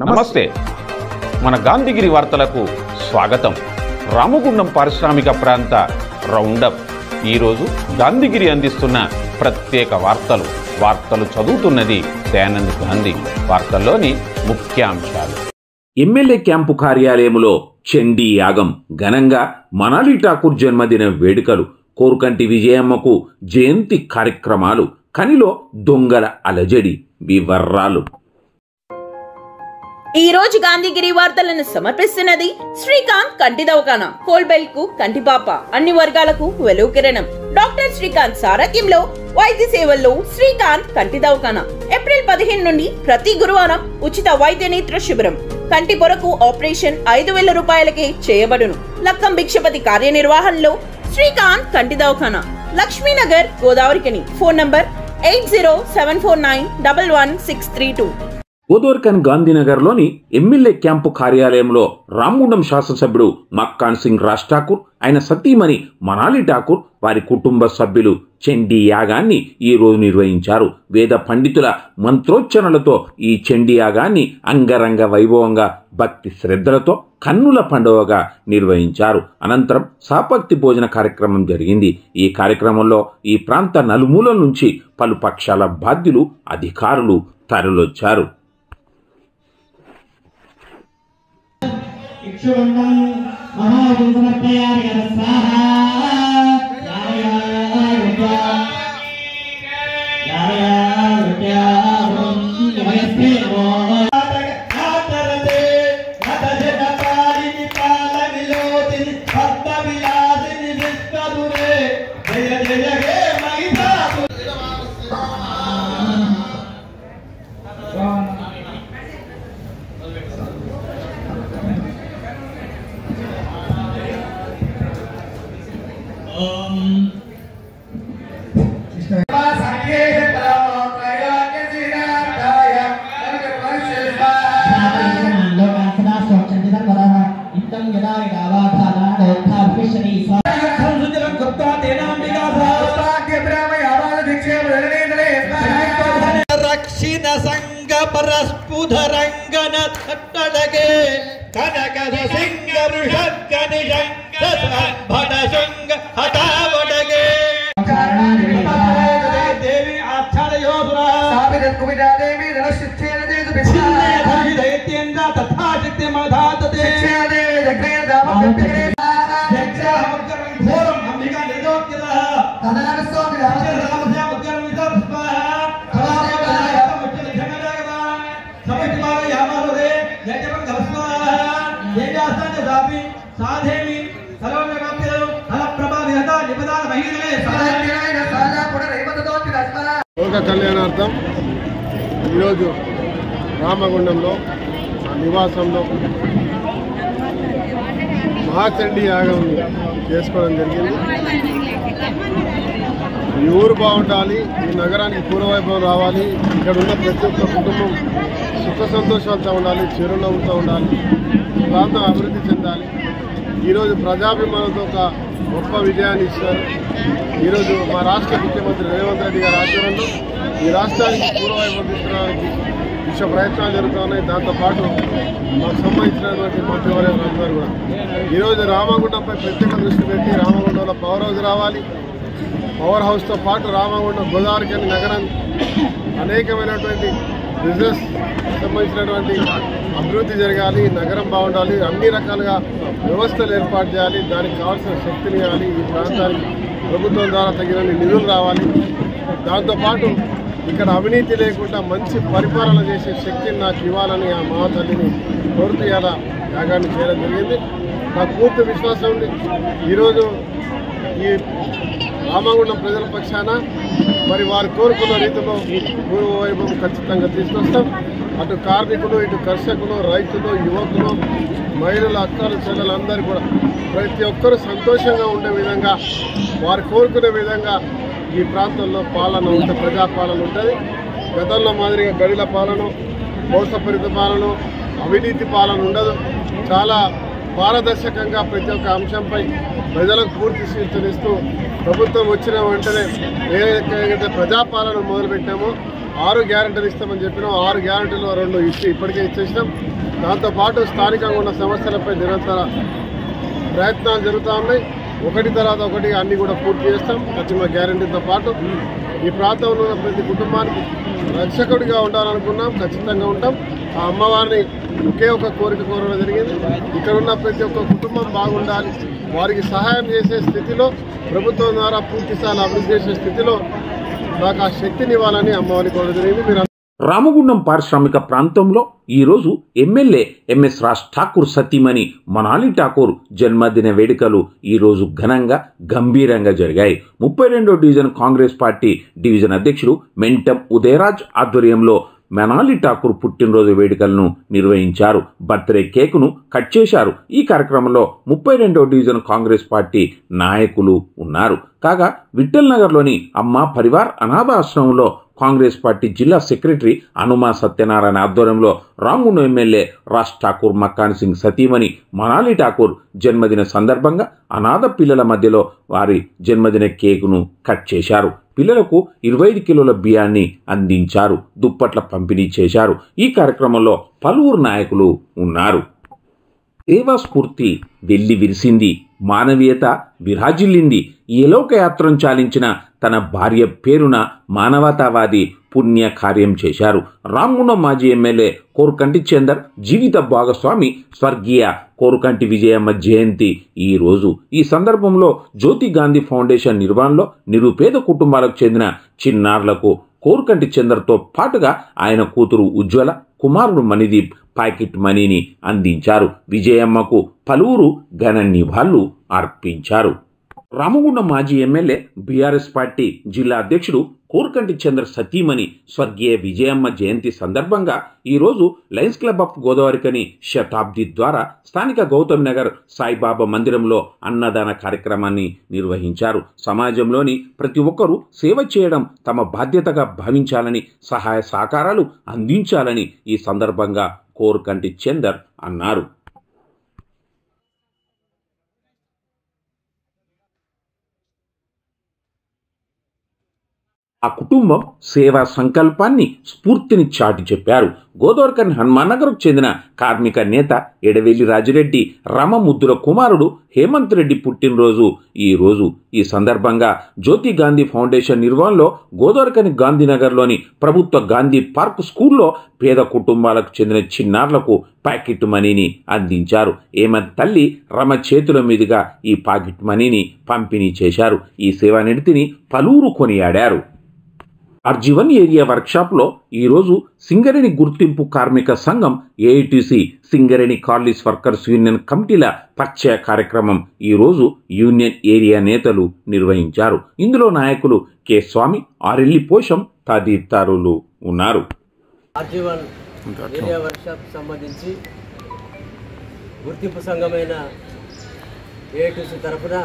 నమస్తే. మన గాంధీగిరి వార్తలకు స్వాగతం. రామగుండం పారిశ్రామిక ప్రాంత రౌండప్. ఈరోజు గాంధీగిరి అందిస్తున్న ప్రత్యేక వార్తలు చదువుతున్నది దయానంద్ గాంధీ. వార్తల్లోని ముఖ్యాంశాలు. ఎమ్మెల్యే క్యాంపు కార్యాలయంలో చండీ యాగం ఘనంగా. మనాలి ఠాకూర్ జన్మదిన వేడుకలు. కోరుకంటి విజయమ్మకు జయంతి కార్యక్రమాలు. కనిలో దొంగల అలజడి. వివరాలు. ఈ రోజు గాంధీగిరి వార్తలను సమర్పిస్తున్నది శ్రీకాంత్ కంటి దవాఖానా. కోల్బెల్ కు కంటిపాప. అన్ని వర్గాలకు వెలుగు కిరణం. డాక్టర్ శ్రీకాంత్ సారథ్యంలో వైద్య సేవల్లో శ్రీకాంత్ కంటి దవాఖానా. ఏప్రిల్ 15 నుండి ప్రతి గురువారం ఉచిత వైద్య నేత్ర శిబిరం. కంటి పొరకు ఆపరేషన్ 5,000 రూపాయలకే చేయబడును. లక్కం భిక్షపతి కార్యనిర్వహణలో శ్రీకాంత్ కంటి దవాఖానా. లక్ష్మీనగర్, గోదావరికని. Phone number 8074911632. గోదావరికని గాంధీనగర్లోని ఎమ్మెల్యే క్యాంపు కార్యాలయంలో రామగుండం శాసనసభ్యుడు మక్కాన్ సింగ్ రాజ్ ఠాకూర్, ఆయన సతీమణి మనాలి ఠాకూర్, వారి కుటుంబ సభ్యులు చండీ యాగాన్ని ఈ రోజు నిర్వహించారు. వేద పండితుల మంత్రోచ్చరణలతో ఈ చండీ యాగాన్ని అంగరంగ వైభవంగా భక్తి శ్రద్ధలతో కన్నుల పండుగగా నిర్వహించారు. అనంతరం సాపక్తి భోజన కార్యక్రమం జరిగింది. ఈ కార్యక్రమంలో ఈ ప్రాంత నలుమూలల నుంచి పలు పక్షాల బాధ్యులు, అధికారులు తరలొచ్చారు. రక్షిణ సంగ పరస్పుధరంగన తట్టడగే కనకద సింగ వృషగ్గని భట శృంగ హఠావడగే దేవి ఆచ్ఛాదయోసుర దేవి రణశిక్షేణ దైత్యేంద్ర తథా శక్తి మధాతతే ఘోరం అంబికా నిర్దోక్తిద తదానస్వామి లోక కళ్యాణార్థం ఈరోజు రామగుండంలో నివాసంలో మహాచండీ యాగం చేసుకోవడం జరిగింది. ఈ ఊరు బాగుండాలి, ఈ నగరానికి పూర్వవైభవం రావాలి, ఇక్కడ ఉన్న ప్రతి ఒక్క కుటుంబం సుఖ సంతోషాలతో ఉండాలి, చిరునవ్వుతో ఉండాలి, ప్రాంతం అభివృద్ధి చెందాలి. ఈరోజు ప్రజాభిమానంతో ఒక గొప్ప విజయాన్ని ఇచ్చారు. ఈరోజు మా రాష్ట్ర ముఖ్యమంత్రి రేవంత్ రెడ్డి గారి ఆధ్వర్యంలో ఈ రాష్ట్రానికి పూర్వవైభవం తీసుకురావడానికి విశ్వ ప్రయత్నాలు జరుగుతున్నాయి. దాంతోపాటు మాకు సంబంధించినటువంటి మంత్రివర్యులందరూ కూడా ఈరోజు రామగుండంపై ప్రత్యేక దృష్టి పెట్టి రామగుండంలో పవర్ హౌస్ రావాలి. పవర్ హౌస్తో పాటు రామగుండం గోదావరికని నగరం అనేకమైనటువంటి బిజినెస్ సంబంధించినటువంటి అభివృద్ధి జరగాలి, నగరం బాగుండాలి, అన్ని రకాలుగా వ్యవస్థలు ఏర్పాటు చేయాలి, దానికి కావాల్సిన శక్తిని ఇవ్వాలి, ఈ ప్రాంతానికి ప్రభుత్వం ద్వారా తగినన్ని నిధులు రావాలి. దాంతోపాటు ఇక్కడ అవినీతి లేకుండా మంచి పరిపాలన చేసే శక్తిని నాకు ఇవ్వాలని ఆ మహాతల్లిని కోరుతూ ఇలా యాగాన్ని చేయడం జరిగింది. నాకు పూర్తి విశ్వాసం ఉంది ఈరోజు ఈ రామగుండం ప్రజల పక్షాన మరి వారు కోరుకున్న రీతిలో పూర్వ వైభవం ఖచ్చితంగా తీసుకొస్తాం. అటు కార్మికులు, ఇటు కర్షకులు, రైతులు, యువకులు, మహిళలు, అక్కలు, చెల్లెలందరూ కూడా ప్రతి ఒక్కరూ సంతోషంగా ఉండే విధంగా వారు కోరుకునే విధంగా ఈ ప్రాంతంలో పాలన ఉంటుంది, ప్రజాపాలన ఉంటుంది. గతంలో మాదిరిగా గడిల పాలన, మోసపూరిత పాలన, అవినీతి పాలన ఉండదు. చాలా పారదర్శకంగా ప్రతి ఒక్క అంశంపై ప్రజలకు పూర్తి శిక్షణిస్తూ ప్రభుత్వం వచ్చిన వెంటనే ఏదైతే ప్రజాపాలన మొదలుపెట్టామో 6 గ్యారెంటీలు ఇస్తామని చెప్పినాం. 6 గ్యారెంటీలు 2 ఇప్పటికే ఇచ్చేసినాం. దాంతోపాటు స్థానికంగా ఉన్న సమస్యలపై నిరంతర ప్రయత్నాలు జరుగుతూ ఉన్నాయి. ఒకటి తర్వాత ఒకటి అన్ని కూడా పూర్తి చేస్తాం. ప్రతి గ్యారెంటీతో పాటు ఈ ప్రాంతంలో ఉన్న ప్రతి కుటుంబానికి రక్షకుడిగా ఉండాలనుకున్నాం. ఖచ్చితంగా ఉంటాం. ఆ అమ్మవారిని ఒకే ఒక కోరిక కోరడం జరిగింది. ఇక్కడ ఉన్న ప్రతి ఒక్క కుటుంబం బాగుండాలి, వారికి సహాయం చేసే స్థితిలో, ప్రభుత్వం ద్వారా పూర్తిస్థాయిలో అభివృద్ధి చేసే స్థితిలో నాకు ఆ శక్తిని ఇవ్వాలని అమ్మవారిని కోరడం జరిగింది. రామగుండం పారిశ్రామిక ప్రాంతంలో ఈరోజు ఎమ్మెల్యే ఎంఎస్ రాజ్ ఠాకూర్ సతీమణి మనాలి ఠాకూర్ జన్మదిన వేడుకలు ఈరోజు ఘనంగా గంభీరంగా జరిగాయి. 32వ డివిజన్ కాంగ్రెస్ పార్టీ డివిజన్ అధ్యక్షుడు మెంటం ఉదయరాజ్ ఆధ్వర్యంలో మనాలి ఠాకూర్ పుట్టినరోజు వేడుకలను నిర్వహించారు. బర్త్డే కేకును కట్ చేశారు. ఈ కార్యక్రమంలో 32వ డివిజన్ కాంగ్రెస్ పార్టీ నాయకులు ఉన్నారు. కాగా విఠల్ నగర్లోని అమ్మ పరివార్ అనాథాశ్రమంలో కాంగ్రెస్ పార్టీ జిల్లా సెక్రటరీ హనుమా సత్యనారాయణ ఆధ్వర్యంలో రామగుండం ఎమ్మెల్యే రాజ్ ఠాకూర్ మక్కాన్ సింగ్ సతీమణి మనాలి ఠాకూర్ జన్మదిన సందర్భంగా అనాథ పిల్లల మధ్యలో వారి జన్మదిన కేకును కట్ చేశారు. పిల్లలకు 25 కిలోల బియ్యాన్ని అందించారు. దుప్పట్ల పంపిణీ చేశారు. ఈ కార్యక్రమంలో పలువురు నాయకులు ఉన్నారు. సేవాస్ఫూర్తి వెల్లి విరిసింది, మానవీయత విరాజిల్లింది. ఏలోకయాత్రను చాలించిన తన భార్య పేరున మానవతావాది పుణ్య కార్యం చేశారు. రామగుండం మాజీ ఎమ్మెల్యే కోరుకంటి చందర్ జీవిత భాగస్వామి స్వర్గీయ కోరుకంటి విజయమ్మ జయంతి ఈరోజు. ఈ సందర్భంలో జ్యోతి గాంధీ ఫౌండేషన్ నిర్వహణలో నిరుపేద కుటుంబాలకు చెందిన చిన్నారులకు కోరుకంటి చందర్తో పాటుగా ఆయన కూతురు ఉజ్వల, కుమారుడు మణిదీప్ ప్యాకెట్ మనీని అందించారు. విజయమ్మకు పలువురు ఘన నివాళులు అర్పించారు. రామగుండం మాజీ ఎమ్మెల్యే బీఆర్ఎస్ పార్టీ జిల్లా అధ్యక్షుడు కోరుకంటి చంద్ర సతీమణి స్వర్గీయ విజయమ్మ జయంతి సందర్భంగా ఈరోజు లయన్స్ క్లబ్ ఆఫ్ గోదావరికని శతాబ్ది ద్వారా స్థానిక గౌతమ్ నగర్ సాయిబాబా మందిరంలో అన్నదాన కార్యక్రమాన్ని నిర్వహించారు. సమాజంలోని ప్రతి ఒక్కరూ సేవ చేయడం తమ బాధ్యతగా భావించాలని, సహాయ సహకారాలు అందించాలని ఈ సందర్భంగా కోరుకంటి చందర్ అన్నారు. ఆ కుటుంబం సేవా సంకల్పాన్ని, స్ఫూర్తిని చాటి చెప్పారు. గోదావరికని హనుమానగర్కు చెందిన కార్మిక నేత ఎడవెల్లి రాజిరెడ్డి రామముద్దుల కుమారుడు హేమంత్ రెడ్డి పుట్టినరోజు ఈరోజు. ఈ సందర్భంగా జ్యోతి గాంధీ ఫౌండేషన్ నిర్వహణలో గోదావరికని గాంధీనగర్లోని ప్రభుత్వ గాంధీ పార్క్ స్కూల్లో పేద కుటుంబాలకు చెందిన చిన్నారులకు ప్యాకెట్ మనీని అందించారు. హేమంత్ తల్లి రమ చేతుల మీదుగా ఈ ప్యాకెట్ మనీని పంపిణీ చేశారు. ఈ సేవానిరతిని పలువురు కొనియాడారు. అర్జీవన్ ఏరియా వర్క్షాప్లో ఈరోజు సింగరేణి గుర్తింపు కార్మిక సంఘం AITC Singareni colonies workers union కమిటీల పరిచయ కార్యక్రమం ఈరోజు యూనియన్ ఏరియా నేతలు నిర్వహించారు. ఇందులో నాయకులు కె స్వామి, ఆరెల్లి పోషం తదితరులు ఉన్నారు. అర్జీవన్ ఏరియా వర్క్షాప్ సంబంధించి గుర్తింపు సంఘమైన ఏఐటీసీ తరఫున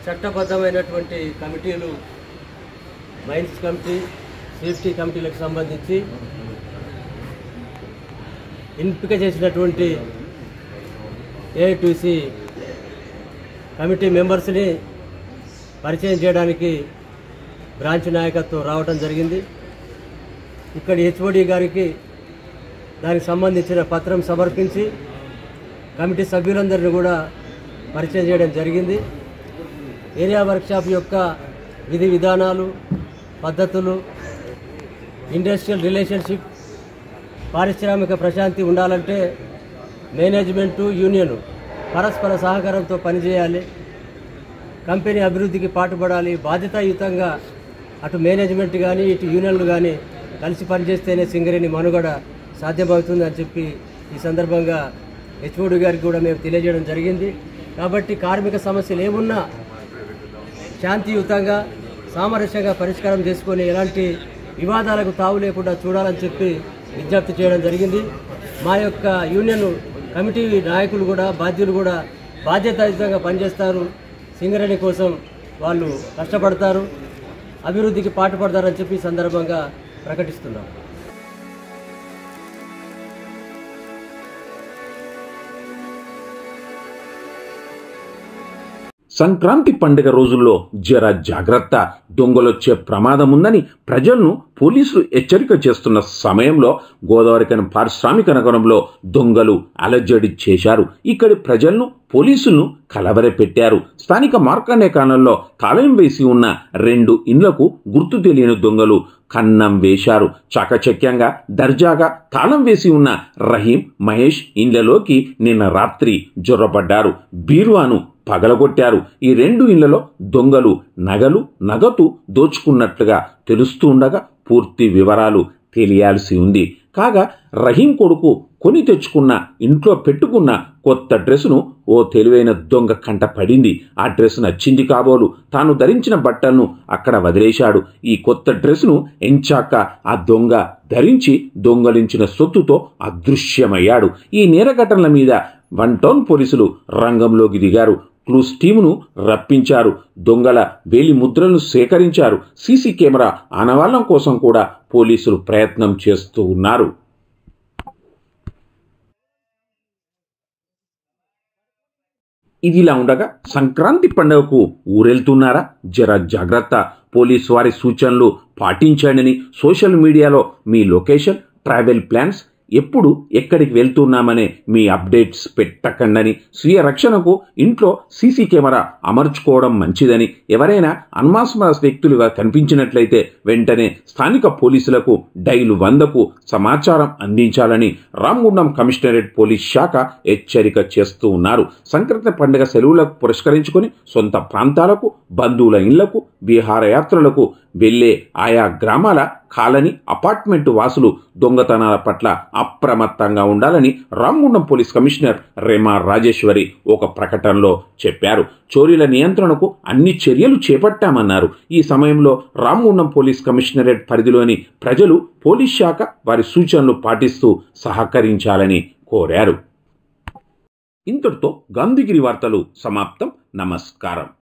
చట్టబద్ధమైనటువంటి కమిటీలు, మైన్స్ కమిటీ, సేఫ్టీ కమిటీలకు సంబంధించి ఎంపిక చేసినటువంటి ఏఐటీసీ కమిటీ మెంబర్స్ని పరిచయం చేయడానికి బ్రాంచ్ నాయకత్వం రావడం జరిగింది. ఇక్కడ హెచ్ఓడి గారికి దానికి సంబంధించిన పత్రం సమర్పించి కమిటీ సభ్యులందరినీ కూడా పరిచయం చేయడం జరిగింది. ఏరియా వర్క్షాప్ యొక్క విధి విధానాలు, పద్ధతులు, ఇండస్ట్రియల్ రిలేషన్షిప్, పారిశ్రామిక ప్రశాంతి ఉండాలంటే మేనేజ్మెంటు, యూనియన్ పరస్పర సహకారంతో పనిచేయాలి. కంపెనీ అభివృద్ధికి పాటుపడాలి. బాధ్యతాయుతంగా అటు మేనేజ్మెంట్ కానీ ఇటు యూనియన్లు కానీ కలిసి పనిచేస్తేనే సింగరేణి మనుగడ సాధ్యమవుతుంది అని చెప్పి ఈ సందర్భంగా హెచ్ఓడి గారికి కూడా మేము తెలియజేయడం జరిగింది. కాబట్టి కార్మిక సమస్యలు ఏమున్నా శాంతియుతంగా, సామరస్యంగా పరిష్కారం చేసుకొని ఎలాంటి వివాదాలకు తావు లేకుండా చూడాలని చెప్పి విజ్ఞప్తి చేయడం జరిగింది. మా యొక్క యూనియన్ కమిటీ నాయకులు కూడా, బాధ్యులు కూడా బాధ్యతాయుతంగా పనిచేస్తారు. సింగరేణి కోసం వాళ్ళు కష్టపడతారు, అభివృద్ధికి పాటుపడతారని చెప్పి ఈ సందర్భంగా ప్రకటిస్తున్నాం. సంక్రాంతి పండుగ రోజుల్లో జర జాగ్రత్త, దొంగలొచ్చే ప్రమాదం ఉందని ప్రజలను పోలీసులు హెచ్చరిక చేస్తున్న సమయంలో గోదావరిఖని పారిశ్రామిక నగరంలో దొంగలు అలజడి చేశారు. ఇక్కడి ప్రజలను పోలీసులను కలవరపెట్టారు. స్థానిక మార్కండే కాలనీలో తాళం వేసి ఉన్న 2 ఇండ్లకు గుర్తు తెలియని దొంగలు కన్నం వేశారు. చాకచక్యంగా దర్జాగా తాళం వేసి ఉన్న రహీం, మహేష్ ఇండ్లలోకి నిన్న రాత్రి జొర్రపడ్డారు. బీరువాను పగలగొట్టారు. ఈ 2 ఇండ్లలో దొంగలు నగలు, నగదు దోచుకున్నట్లుగా తెలుస్తూ ఉండగా పూర్తి వివరాలు తెలియాల్సి ఉంది. కాగా రహీం కొడుకు కొని తెచ్చుకున్న ఇంట్లో పెట్టుకున్న కొత్త డ్రెస్సును ఓ తెలివైన దొంగ కంట పడింది. ఆ డ్రెస్ నచ్చింది కాబోలు తాను ధరించిన బట్టలను అక్కడ వదిలేశాడు. ఈ కొత్త డ్రెస్సును ఎంచాక ఆ దొంగ ధరించి దొంగలించిన సొత్తుతో అదృశ్యమయ్యాడు. ఈ నేర ఘటనల మీద 1 టౌన్ పోలీసులు రంగంలోకి దిగారు. క్లూస్ టీమును రప్పించారు. దొంగల వేలి ముద్రలను సేకరించారు. సీసీ కెమెరా ఆనవాళ్లం కోసం కూడా పోలీసులు ప్రయత్నం చేస్తూ ఉన్నారు. ఇదిలా ఉండగా సంక్రాంతి పండుగకు ఊరెళ్తున్నారా? జర జాగ్రత్త, పోలీసు వారి సూచనలు పాటించండి. సోషల్ మీడియాలో మీ లొకేషన్, ట్రావెల్ ప్లాన్స్, ఎప్పుడు ఎక్కడికి వెళ్తున్నామనే మీ అప్డేట్స్ పెట్టకండని, స్వీయ రక్షణకు ఇంట్లో సీసీ కెమెరా అమర్చుకోవడం మంచిదని, ఎవరైనా అనుమానాస్పద వ్యక్తులుగా కనిపించినట్లయితే వెంటనే స్థానిక పోలీసులకు డైల్ 100కు సమాచారం అందించాలని రామగుండం కమిషనరేట్ పోలీస్ శాఖ హెచ్చరిక చేస్తూ ఉన్నారు. సంక్రాంతి పండుగ సెలవులకు పురస్కరించుకొని సొంత ప్రాంతాలకు, బంధువుల ఇళ్లకు, విహారయాత్రలకు వెళ్లే ఆయా గ్రామాల కాలనీ, అపార్ట్మెంటు వాసులు దొంగతనాల పట్ల అప్రమత్తంగా ఉండాలని రామగుండం పోలీస్ కమిషనర్ రేమా రాజేశ్వరి ఒక ప్రకటనలో చెప్పారు. చోరీల నియంత్రణకు అన్ని చర్యలు చేపట్టామన్నారు. ఈ సమయంలో రామగుండం పోలీస్ కమిషనరేట్ పరిధిలోని ప్రజలు పోలీస్ శాఖ వారి సూచనలు పాటిస్తూ సహకరించాలని కోరారు. ఇంతటితో గాంధీగిరి వార్తలు సమాప్తం. నమస్కారం.